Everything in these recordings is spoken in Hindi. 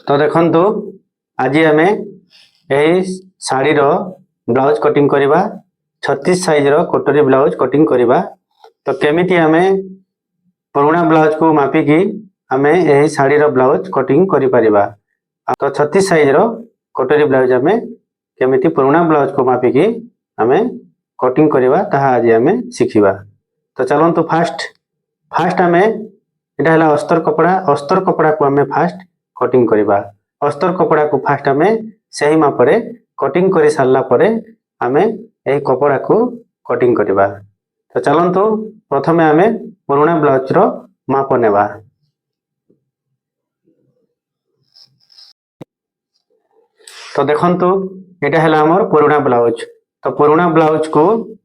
तो देखंतु आज आम यही शाढ़ी ब्लाउज कटिंग करवा 36 साइज कोटरी ब्लाउज कटिंग करवा। तो केमिति आम पुराना ब्लाउज को मापिकी आम यही शाढ़ी ब्लाउज कटिंग करिपरिबा। तो 36 साइज कोटरी ब्लाउज आम केमिति पुराना ब्लाउज को मापिकी आम कटिंग करवा ताहा आज आम शिखिबा। तो चलंतु फास्ट आम एटा हला अस्तर कपड़ा को आम फास्ट कटिंग करवा। अस्तर कपड़ा को फास्ट आम सही मापरे कटिंग कर सारला परे आम यही कपड़ा को कटिंग करवा। तो चलंतु प्रथमे आम पुराना ब्लाउज रो माप नेबा। तो देखंतु एटा हला हमर पुराना ब्लाउज। तो पुराना ब्लाउज को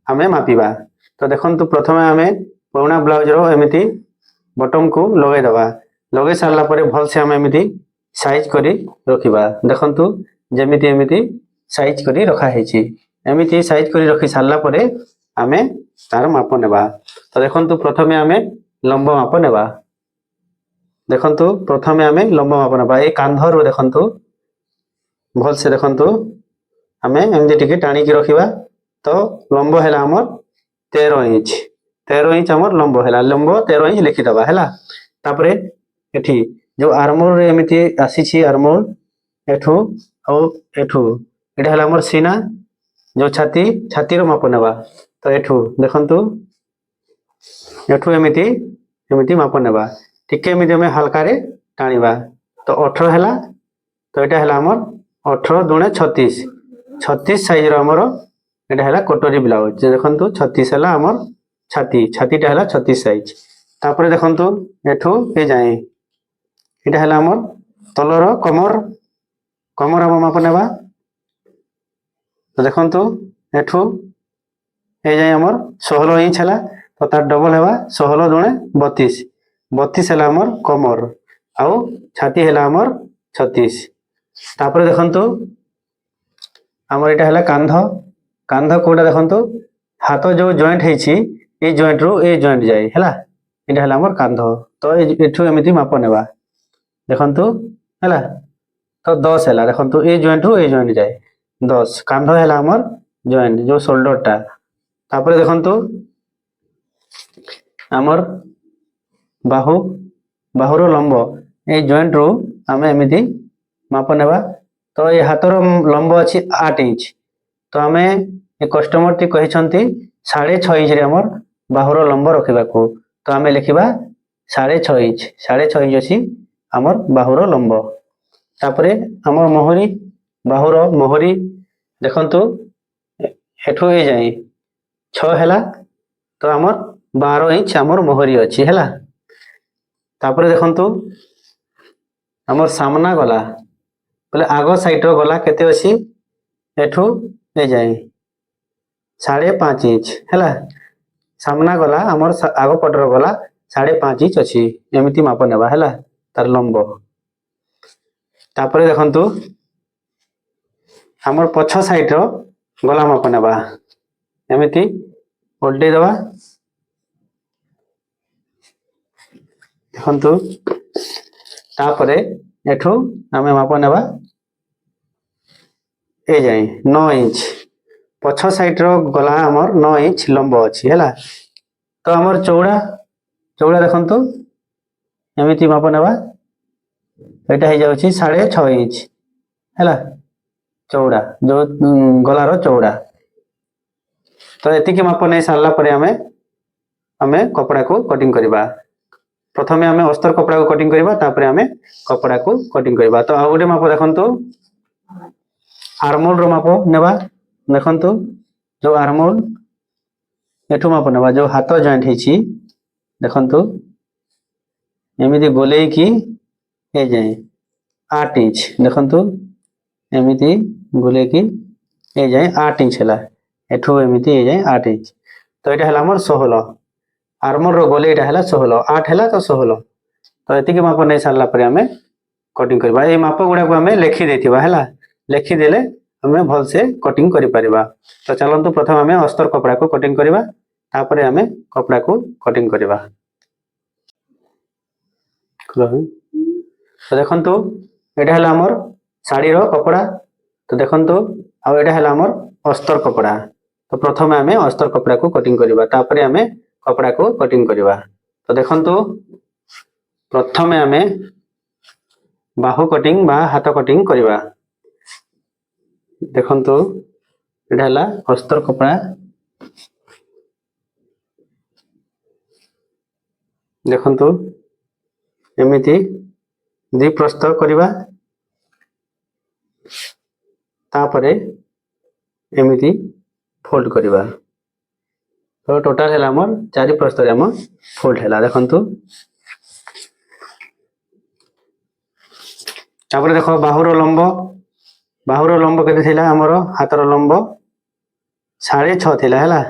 आम मापिबा। तो देखंतु प्रथमे आम पुराना ब्लाउज रो एमिति बटन को लगे दबा। लगे सारला परे भल से आम एमिति साइज करी रखिबा। देखंतु जेमिति एमिति साइज करी रखा हेछि। एमिति साइज करी रखि सारला परे आम तार माप नेबा। तो देखंतु प्रथमे आम लंब माप नेबा। देखंतु प्रथमे आम लंब माप नेबा। ए कांधरो देखंतु भल से देखंतु आम एमिति टिके टाणी की रखिबा। तो लंब हैला हमर 13 इंच। 13 इंच हमर लंब हैला। लंब 13 इंच लिखि दबा हैला। तापरे एठी जो आर्मोर रे एमिति आसीछि आर्मोर एठू औ एठू एटा हला हमर सीना जो छाती रो माप नेबा। तो एठू देखंतु एठू एमिति माप नेबा। टिके एमिति हम हल्का रे टाणीबा। तो 18 हैला। तो एटा हला हमर 18 दुणे 36 36 साइज रो हमर एटा हला कोटरी ब्लाउज। देखंतु 36 हला हमर छातीटा हला 36 साइज। तापरे देखंतु एठू ए जाय एटा हला हमर तलर कमर हम माप नेबा। तो देखंतु एठू ए जाय हमर 16 इंच हला। तो तार डबल हेबा 16 दुणे 32 32 हला हमर कमर आउ छाती हला हमर 36। तापरे देखंतु हमर एटा हला कांध कोडा देखंतु हाथ जो joint हेछि a joint row a joint जाय हला। एटा हला हमर कांध। तो एठू एमिति माप नेबा। देखंतु हला। तो 10 हला। देखंतु a joint row a joint जाय 10 कांध हला हमर जॉइंट जो शोल्डर टा। तापरे देखंतु हमर बाहुर लंब ए जॉइंट रो आम एमिति माप नेबा। तो ये हाथर लंब अछि 8 इंच। तो आम ए कस्टमर टी कहिसंती 6.5 इंच रे हमर बाहुर लंब रखिबा को। तो आम लिखिबा 6.5 इंच। 6.5 इंच अछि हमर बाहुर लंब। तापरे हमर बाहुर मोहरी देखंतु एठू ए जाय 6 हैला। तो हमर 12 इंच हमर मोहरी अछि हैला। तापरे देखंतु हमर सामना गला बोले आगो साइड रो गला केते अछि एठू ए जाय 5.5 इंच हैला। सामना गला हमर आगो पटर गला 5.5 इंच अछि। एमिति माप नेबा हैला तार लंब। तापरे देखंतु हमर पछ साइड रो गला माप नेबा। एमिति ओल्टे दबा। देखंतु तापरे एठू आमे माप नेबा ए जाय 9 इंच। पछ साइड रो गला हमर 9 इंच लंब अछि हैला। तो हमर चौड़ा देखंतु एमिति माप नेबा। एटा हे जाउछि 6.5 इंच हैला चौड़ा जो गला रो चौड़ा। तो एति के माप नै सारला परे हमें कपड़ा को कटिंग करबा। प्रथमे हमें अस्तर कपड़ा को कटिंग करबा तापरे हमें कपड़ा को कटिंग करबा। तो आ गोटे माप देखंतु आर्मोल रो माप नेबा। देखंतु जो आर्मोल एठू माप नेबा जो हाथ जॉइंट हेछि। देखंतु एमिति गोलेई की ए जाय 8 इंच। देखंतु एमिति गोले की ए जाय 8 इंच हला। एठू एमिति ए जाय 8 इंच। तो एटा हला हमर 16 आर्मोल रो गोले एटा हला 16 8 हला तो 16। तो एति के माप नै सारला परे हमें कटिंग करबा। ए माप गुडा को हमें लिखि देथिबा हैला। लिखि देले हमें भल से कटिंग करि परिबा। तो चलंतु प्रथम हमें अस्तर कपड़ा को कटिंग करबा तापरे हमें कपड़ा को कटिंग करबा। तो देखंतु एटा हला हमर साड़ी रो कपड़ा। तो देखंतु आ एटा हला हमर अस्तर कपड़ा। तो प्रथमे आमे अस्तर कपड़ा को कटिंग करबा तापरे आमे कपड़ा को कटिंग करबा। तो देखंतु प्रथमे आमे बाहु कटिंग बा हाथ कटिंग करबा। देखंतु एटा हला अस्तर कपड़ा। देखंतु एमिति दी प्रस्थ करबा तापरे एमिति फोल्ड करबा। तो टोटल है हमर चारि प्रस्थ रे हम फोल्ड हैला। देखंतु तापरे देखो बाहुर लंब केते थिला हमर हातर लंब 6.5 थिला हैला।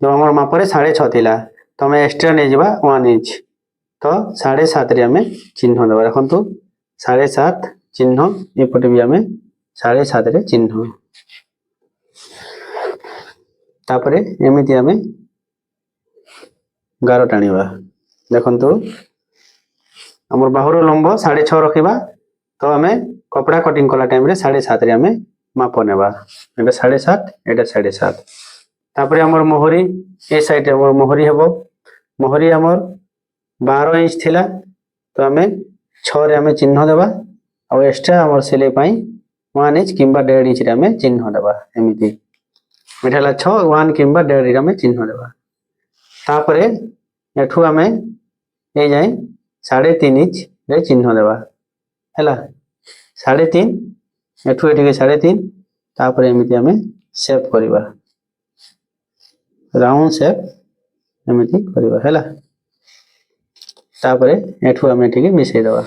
जो हमर मापरे 6.5 थिला तो हम एक्स्ट्रा नै जिबा 1 इंच। तो 7.5 रे हमें चिन्ह देबा। देखंतु 7.5 चिन्ह एपटे भी हमें 7.5 रे चिन्ह। तापरे एमिति हमें गार टाणीबा। देखंतु हमर बाहुर लंब 6.5 रखिबा। तो हमें कपड़ा कटिंग कला टाइम रे 7.5 रे हमें माप नेबा। एटा 7.5 एटा 7.5। तापरे हमर मोहरी ए साइड रे हमर मोहरी हेबो। मोहरी हमर 12 इंच थिला तो हमें 6 रे हमें चिन्ह देबा। और एक्स्ट्रा हमर सिलाई पई 1 इंच किंबा 1.5 इंच रे हमें चिन्ह देबा। एमिति एठाला 6 1 किंबा 1.5 रे हमें चिन्ह देबा। तापरे एठू हमें ए जाय 3.5 इंच रे चिन्ह देबा हैला। 3.5 एठू एठिके 3.5। तापरे एमिति हमें शेप करबा राउंड शेप एमिति करबा हैला। तापरे एठू हमें एठिके मिसै देबा।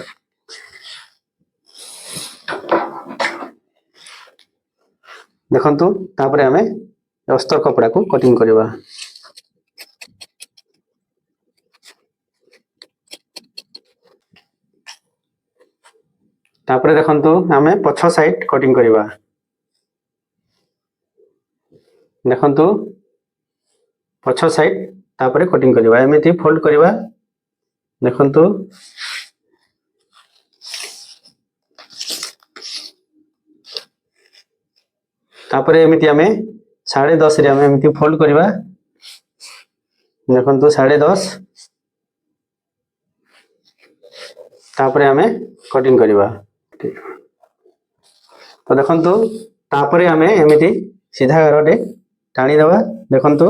देखंतु तापरे हमें अस्तर कपड़ा को कटिंग करबा। तापरे देखंतु हमें पछ साइड कटिंग करबा। देखंतु पछ साइड तापरे कटिंग करबा एमिति फोल्ड करबा। देखंतु तापरे एमिति हमें 10.5 रे हमें एमिति फोल्ड करबा। देखंतु 10.5 तापरे हमें कटिंग करबा। तो देखंतु तापरे हमें एमिति सीधा गारटे टाणी देबा। देखंतु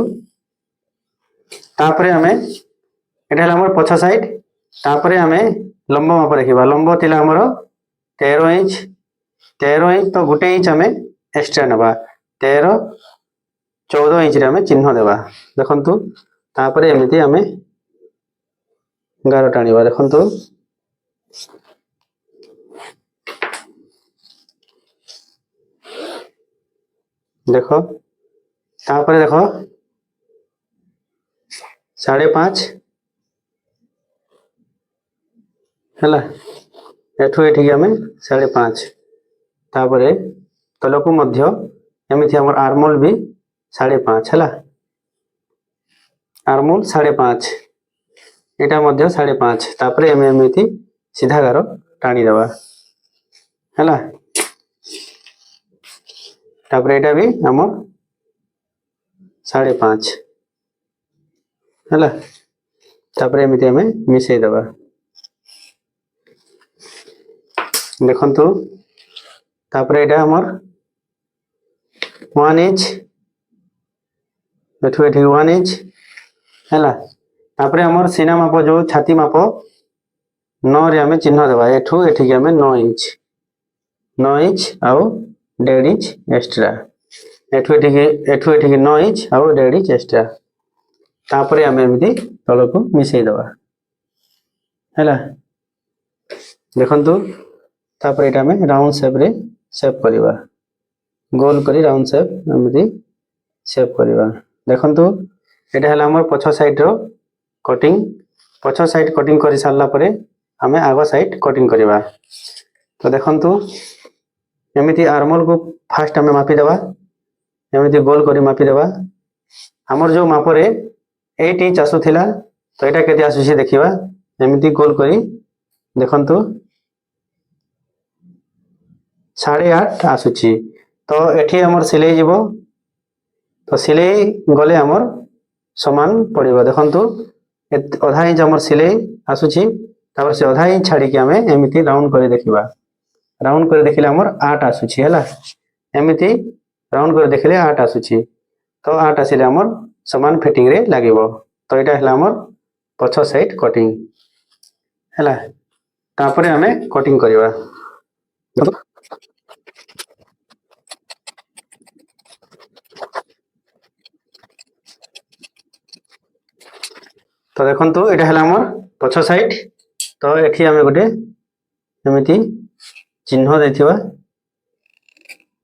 तापरे हमें एटा हमर पछ साइड। तापरे हमें लंब माप रखिबा। लंब थिला हमर 13 इंच। 13 इंच तो गुटे इंच हमें एक्स्ट्रा नेबा। 13 14 इंच रे हमें चिन्ह देबा। देखंतु तापरे एमिति हमें गार टाणीबा। देखंतु देखो तापरे देखो 5.5 हैला। एठू एठिके हमें 5.5। तापरे तलकु मध्य एमिति हमर आर्मोल भी 5.5 हैला। आर्मोल 5.5 एटा मध्य 5.5। तापरे हमें एमिति सीधा गार टाणी देबा हैला। तापरे एटा भी हमर 5.5 हैला। तापरे एमिति हमें मिसै देबा। देखंतु तापरे एटा हमर 1 इंच। एठू एठी 1 इंच हैला। तापरे हमर सीना माप जो छाती माप 9 रे हमें चिन्ह देबा। एठू एठी के हमें 9 इंच 9 इंच आउ 1.5 इंच एक्स्ट्रा। एठू एठी के 9 इंच आउ 1.5 इंच एक्स्ट्रा। तापरे हमें एमिति तलको मिसै देबा हैला। देखंतु तापरे एटा हमें राउंड शेप रे शेप करबा। गोल करी राउंड शेप एमिति शेप करबा। देखंतु एटा हला हमर पछ साइड रो कटिंग। पछ साइड कटिंग करि सारला परे हमें आगो साइड कटिंग करबा। तो देखंतु एमिति आर्मोल को फास्ट हमें मापी देबा। एमिति गोल करी मापी देबा। हमर जो मापरे 8 इंच आसुथिला तो एटा केते आसुछि देखिबा। एमिति गोल करी देखंतु 8.5 आसुची तो एठी हमर सिलाई जीवो तो सिलाई गले हमर समान पड़िबो देखंतु अधा इंच हमर सिलाई आसुची तापर से अधा इंच छाड़ी के हमें एमिति राउंड करे देखिबा राउंड करे देखिले हमर 8 आसुची हैला एमिति राउंड करे देखिले 8 आसुची तो 8 आसिले हमर समान फिटिंग रे लागिबो तो एटा हला हमर पछ साइड कटिंग हैला तापर हमें कटिंग करबा तो देखंतु एटा हला हमर पछ साइड तो एठी हमें गोटे एमिति चिन्ह देथिबा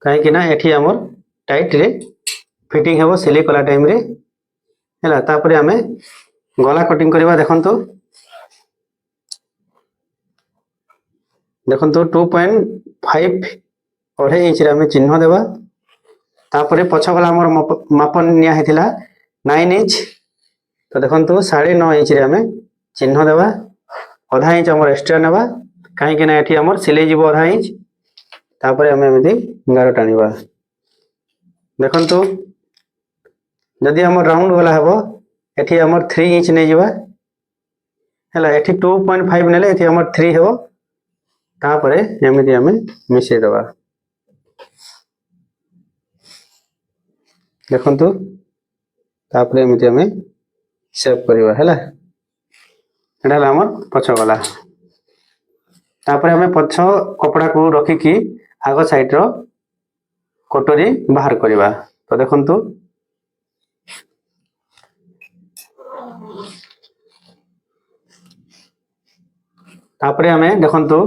काहे कि ना एठी हमर टाइट रे फिटिंग हेबो सिलाई कला टाइम रे हैला तापर हमें गला कटिंग करबा देखंतु 2.5 अढ़ाई इंच रे हमें चिन्ह देबा तापर पछ गला हमर मापन निया हेतिला 9 इंच तो देखंतु 9.5 इंच रे हमें चिन्ह देबा आधा इंच हमर एक्स्ट्रा नेबा काहे कि ना एठी हमर सिलाई जीवो आधा इंच तापर हमें एमिति गारो टाणीबा देखंतु जदि हमर राउंड वाला हेबो एठी हमर 3 इंच नै जीवा हैला एठी 2.5 नेले एठी हमर 3 हेबो तापर एमिति हमें मिसे देबा देखंतु तापर एमिति हमें सेव करबा हैला एटा हला हमर पछ वाला तापर हमें पछ कपड़ा को रखी की आगो साइड रो कटोरी बाहर करबा तो देखंतु तापर हमें देखंतु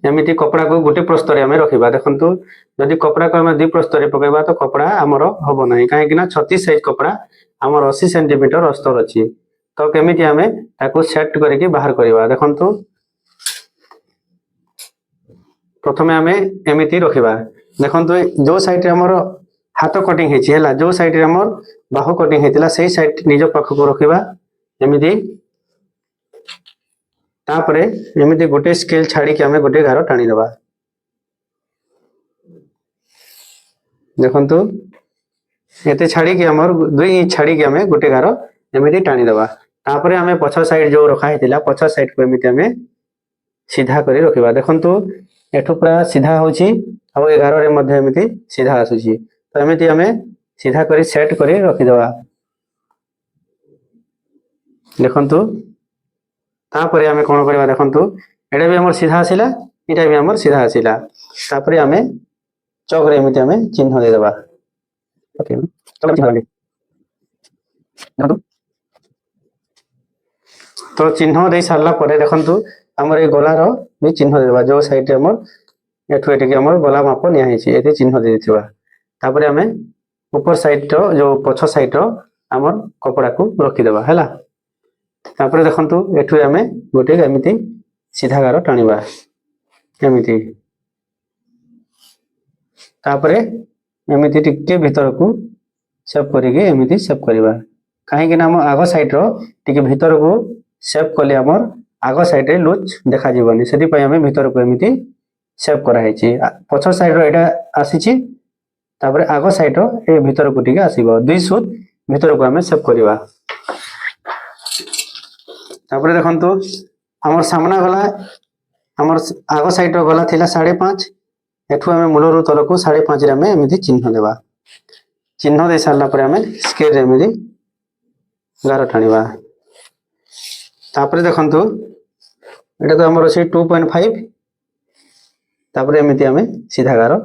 एमिति कपड़ा को गोटे प्रस्तर रे हमें रखिबा देखंतु यदि कपड़ा को हमें 2 प्रस्तर रे पकेबा तो कपड़ा हमरो होबो नाही काहे कि ना 36 साइज कपड़ा हमर 80 सेंटीमीटर अस्तर अछि तो केमिति हमें ताको सेट करके बाहर करबा देखंतु प्रथमे हमें एमिति रखिबा देखंतु जो साइड रे हमर हाथ कटिंग हेछि हैला जो साइड रे हमर बाहु कटिंग हेतिला सेही साइड निज पाख को रखिबा एमिति तापरे एमिति गोटे स्केल छाड़ी के हमें गोटे गारो टाणी देबा देखंतु एते छाड़ी के हमर 2 इंच छाड़ी के हमें गोटे गारो एमिति टाणी देबा तापरे हमें पछ साइड जो रखा हेतिला पछ साइड को एमिति हमें सीधा करी रखिबा देखंतु एठु पूरा सीधा होछि आ 11 रे मध्ये एमिति सीधा आसुछि तो एमिति हमें सीधा करी सेट करी रखि देबा देखंतु तापरे हमें कोन करबा देखंतु एटा भी हमर सीधा आसिला एटा भी हमर सीधा आसिला तापरे हमें चौक रे एमिति हमें चिन्ह दे देबा ओके चलो चिन्ह दे देखंतु तो चिन्ह दे सारला परे देखंतु हमर ए गला रो भी चिन्ह दे देबा जो साइड रे हमर एठु एठी के हमर गला माप निया हेछि एते चिन्ह दे देथिबा तापरे हमें ऊपर साइड रो जो पछ साइड रो हमर कपड़ा को रखि देबा हैला तापरे देखंतु एठु हमें गोटे एमिति सीधा गारो टाणीबा एमिति तापरे एमिति टिके भीतर को सेव करिके एमिति सेव करबा काहे कि ना हम आगो साइड रो टिके भीतर को सेव करले हमर आगो साइड रे लूज देखा जीवनी सेति पय हमें भीतर को एमिति सेव करा हेछि पछ साइड रो एटा आसीछि तापरे आगो साइड रो ए भीतर को टिके आसीबो 2 सूत भीतर को हमें सेव करबा तापरे देखंतु हमर सामना गला हमर आगो साइड रो गला थिला 5.5 एठु हमें मूल रो तल को 5.5 रे हमें एमिति चिन्ह देबा चिन्ह दे सारला परे हमें स्केल रे एमिति गारो टाणीबा तापरे देखंतु एटा तो हमर अछि 2.5 तापरे एमिति हमें सीधा गारो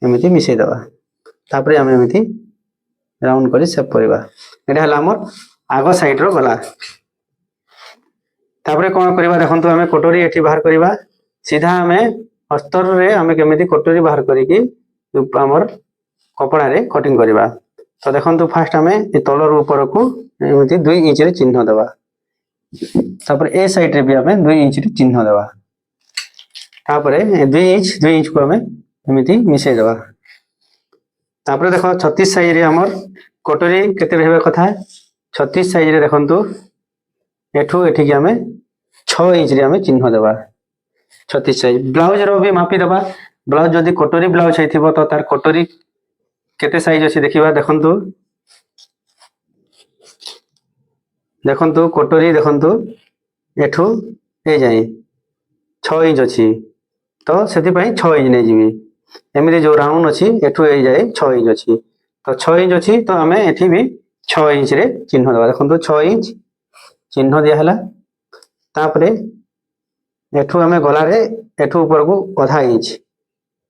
एमिति मिसै देबा तापरे हमें एमिति राउंड करी सेव करबा एटा हला हमर आगो साइड रो गला तापरे कोन करबा देखंतु हमें कटोरी एठी बाहर करबा सीधा हमें अस्तर रे हमें केमिति कटोरी बाहर करी कि हमर कपड़ा रे कटिंग करबा तो देखंतु फास्ट हमें ए तलर ऊपर को एमिति 2 इंच रे चिन्ह देबा तापर ए साइड रे भी हमें 2 इंच रे चिन्ह देबा तापर 2 इंच को हमें एमिति मिसै देबा तापर देखो 36 साइज रे हमर कटोरी केते रहबा कथा 36 साइज रे देखंतु एठू एठी के हमें 6 इंच रे आमे चिन्ह देबा 36 साइज ब्लाउज रो भी मापी देबा ब्लाउज जदी कटोरी ब्लाउज हेथिबो तो तार कटोरी केते साइज अछि देखिबा देखंतु देखंतु कटोरी देखंतु एठू ए जाई 6 इंच अछि तो सेति पई 6 इंच नै जिवि एमिति जो राउंड अछि एठू ए जाई 6 इंच अछि तो 6 इंच अछि तो हमें एठी भी 6 इंच रे चिन्ह देबा देखंतु 6 इंच चिन्ह दिया हला तापरे एठू हमें गला रे एठू ऊपर को आधा इंच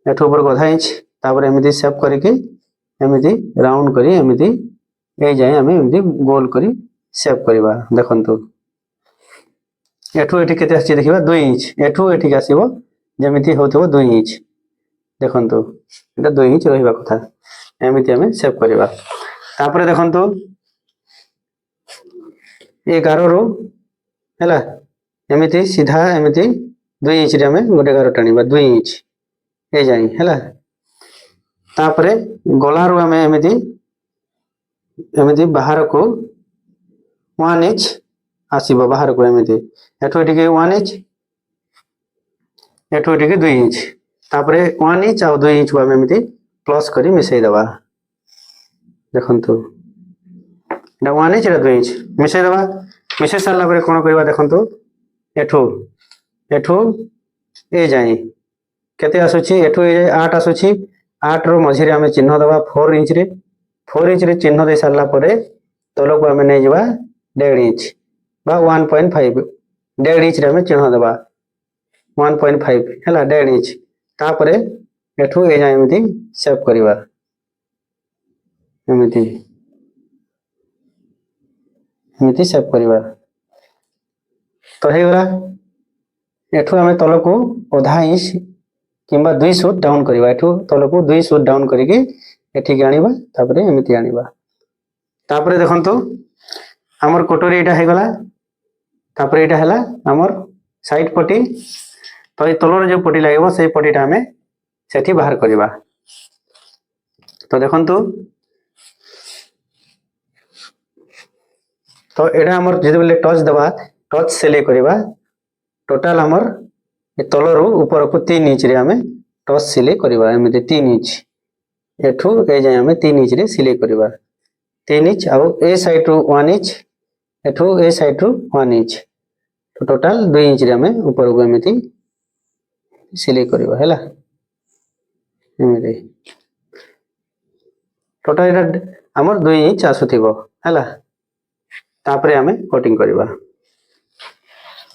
एठू ऊपर को आधा इंच तापरे एमिति शेप करके एमिति राउंड करी एमिति ए जाए हमें एमिति गोल करी शेप करबा देखंतु एठू एठी केते आछि देखिबा 2 इंच एठू एठी आसीबो जेमिति होतबो 2 इंच देखंतु एटा 2 इंच रहिबा कथा एमिति हमें शेप करबा तापरे देखंतु 11 रो हैला एमिति सीधा एमिति 2 इंच रे हमें गोटे गारो टाणीबा 2 इंच ए जाई हैला तापरे गला रो हमें एमिति एमिति बाहर को 1 इंच आसीबो बाहर को एमिति एठो एठी के 1 इंच एठो एठी के 2 इंच तापरे 1 इंच आ 2 इंच को हमें एमिति प्लस करी मिसै दबा देखंतु एटा 1 इंच रे 2 इंच मिसै दबा मिसै साला परे कोन करबा देखंतु एठो एठो ए जाई केते आसुची एठो ए 8 आसुची 8 रो मझी रे हमें चिन्ह दबा 4 इंच रे चिन्ह दे साला परे तलो को हमें नै जबा 1.5 इंच बा 1.5 1.5 इंच रे हमें चिन्ह दबा 1.5 हैला 1.5 इंच तापरे एठो ए जाई एमिति शेप करबा एमिति एमिति शेप करबा तो हे गला एठो हमें तलो को आधा इंच किंबा 2 सूट डाउन करबा एठो तलो को 2 सूट डाउन करिके एठी के आनिबा तापरे एमिति आनिबा तापरे देखंतु हमर कटोरी एटा हे गला तापरे एटा हला हमर साइड पट्टी तो ए तलोर जो पट्टी लागबो से पट्टीटा हमें सेठी बाहर करबा तो देखंतु तो एटा हमर जदि बोले टच दबा टच सिलाई करबा टोटल हमर ए तलरो ऊपर को 3 इंच रे हमें टच सिलाई करबा एमिति 3 इंच एठू ए जाय हमें 3 इंच रे सिलाई करबा 3 इंच आ ए साइड रो 1 इंच एठू ए साइड रो 1 इंच तो टोटल 2 इंच रे हमें ऊपर को एमिति सिलाई करबा हैला एमिति टोटल एटा हमर 2 इंच आसुथिबो हैला तापरे हमें कटिंग करबा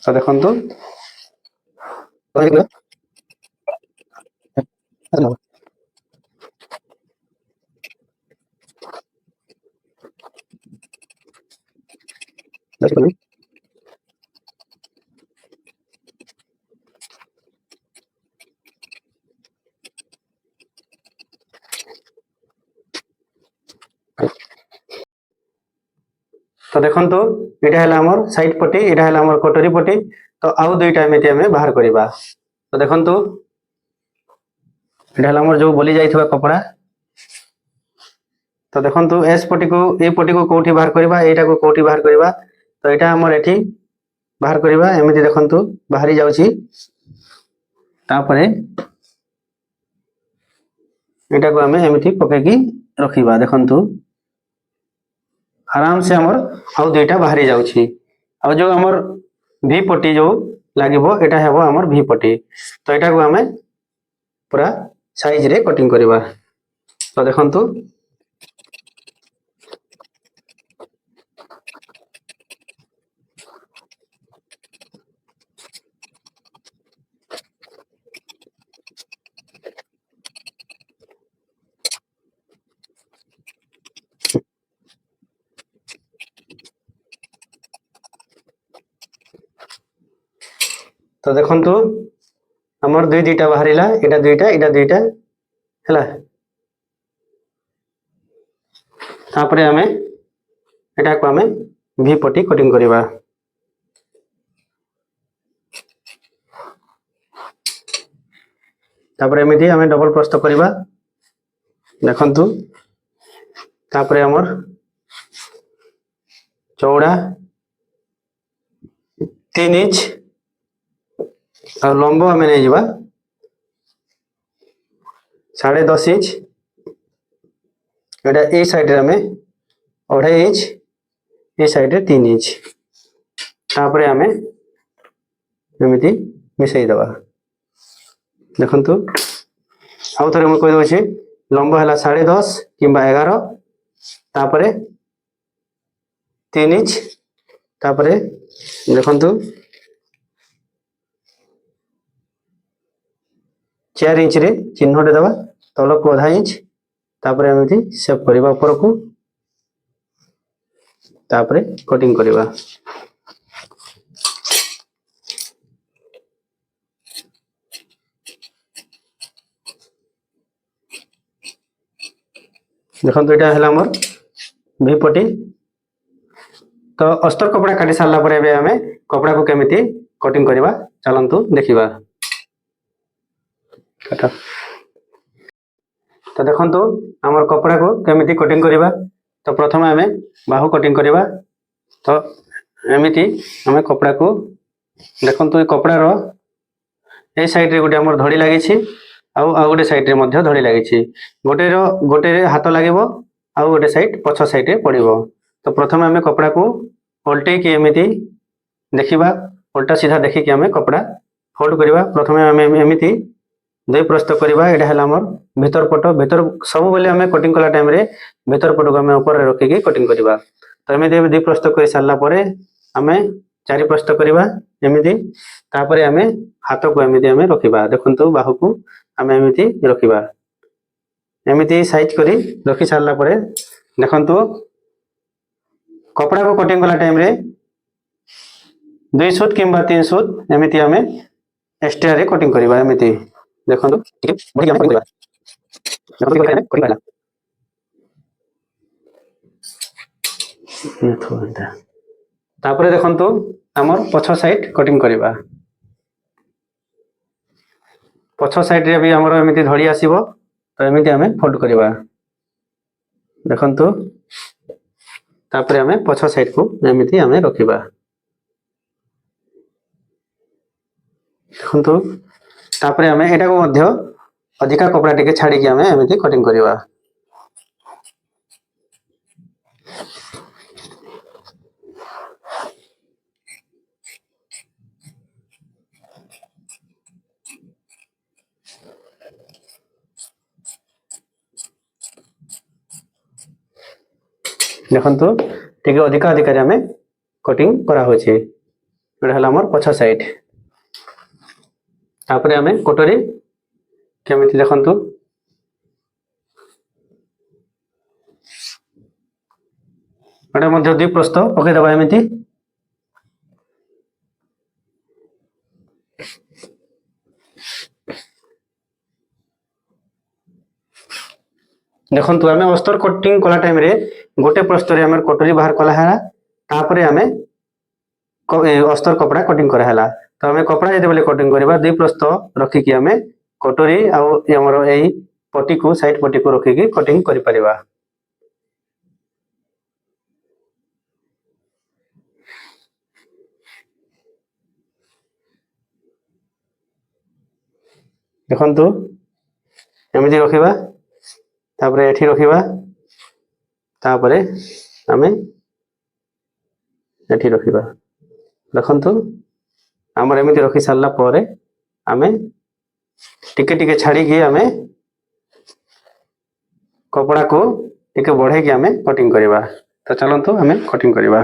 तो देखंतु तो देखंतु एटा हला हमर साइड पट्टी एटा हला हमर कटोरी पट्टी तो आउ दुईटा एमिति हमें बाहर करबा तो देखंतु एटा हला हमर जो बोली जाइथबा कपड़ा तो देखंतु एस पट्टी को ए पट्टी को कोठी बाहर करबा एटा को कोठी बाहर करबा तो एटा हमर एठी बाहर करबा एमिति देखंतु बाहरी जाउची तापरे एटा को हमें एमिति पकेकी रखिबा देखंतु आराम से हमर आउ दुईटा बाहरी जाउची आ जो हमर भी पट्टी जो लागिबो एटा हेबो हमर भी पट्टी तो एटा को हमें पूरा साइज रे कटिंग करबा तो देखंतु तो देखंतु हमर दुईटा बाहरिला एटा दुईटा हैला तापरे हमें एटा को हमें भी पट्टी कटिंग करबा तापरे एमिति हमें डबल प्रस्थ करबा देखंतु तापरे हमर चौड़ा 3 इंच ଆଉ ଲମ୍ବ ଆମେ ନେଇଯିବା 10.5 इंच, ଏଟା ଏଇ ସାଇଡରେ ଆମେ 2.5 इंच, ଏ ସାଇଡରେ 3 इंच। ତାପରେ ଆମେ ଏମିତି ମିଶେଇ ଦେବା। ଦେଖନ୍ତୁ ଆଉ ଥରେ ମୁଁ କହିଦେଉଛି, ଲମ୍ବ ହେଲା 10.5 କିମ୍ବା 11, ତାପରେ 3 इंच, ତାପରେ ଦେଖନ୍ତୁ 4 इंच रे चिन्हटे देवा, तलक 0.5 इंच, तापर एमती सेव करवा उपरकू, तापर कटिंग करवा। देखो यहाँ है आमर भी पटी। तो अस्तर कपड़ा काटी सारा पर आम कपड़ा को केमिति कटिंग करवा चलतु देखा। तो देखो आमर कपड़ा को केमिति कटिंग करवा। तो प्रथम आम बाहु कटिंग करवा। तो एमती आम कपड़ा को देखो कपड़ार ए साइड रे गोटे आमर धड़ी लगी, आउ गोटे साइड रे धड़ी लगी, गोटे गोटे हाथ लगे, आउ गोटे साइड पछ साइड रे पड़ो। तो प्रथम आम कपड़ा को पलटे कि एमती देखा, उल्टा सीधा देखिकी आम कपड़ा फोल्ड करवा। प्रथम आम एमती दुई प्रस्त करवा। यहाँ है आमर भीतर पट, भीतर सब बेले आम कटिंग कला टाइम रे भीतर पट को आम ऊपर रखिकी कटिंग करवा। तो एमती दुई प्रस्त कर सारा पर आम 4 प्रस्त करवा एमती। तापर आम हाथ को एमती आम रखा। देखु बाहु को आम एमती रखा, एमती साइज करी रखी सारा पर देखु कपड़ा को कटिंग कला टाइम रे 2 सूत किंबा 3 सूत एमती आम एक्स्ट्रा रे कटिंग करवा। एमती देखो तापर देखु आमर पछ साइड कटिंग करवा। पछ साइड रे भी आमर एमती धड़ी आसीबो। तो एमती आम फोल्ड करवा। देखु तापर आम पछ साइड को एमती आम रखा। देखु तापर आम एटा को मध्य अधिका कपड़ा टिके छाड़ी आम एमती कटिंग करवा। देखु टिके अधिका अधिकारी आम कटिंग करा होछि। एटा हला हमर पछ साइड। तापर आम कोटरी केमिति देखु एटा मध्य 2 प्रस्त पकई दबा एमिति। देखु आम अस्तर कटिंग कला टाइम रे गोटे प्रस्त रे आम कटोरी बाहर कला है। तापर आम अस्तर कपड़ा कटिंग करा। तो आम कपड़ा जिते कटिंग करवा 2 प्रस्त रखिकी आम कटोरी आमर यही पटी को साइड पटी को रखिकी कटिंग कर परिबा। देखु एमती रखा, तापर एठी रखा, तापर आम एठी रखा। देखु आमर एमती रखी सारा पर आम टिके टिके छाड़ी आम कपड़ा को टिके बढ़े कि आम कटिंग करवा। तो चलतु आम कटिंग करवा।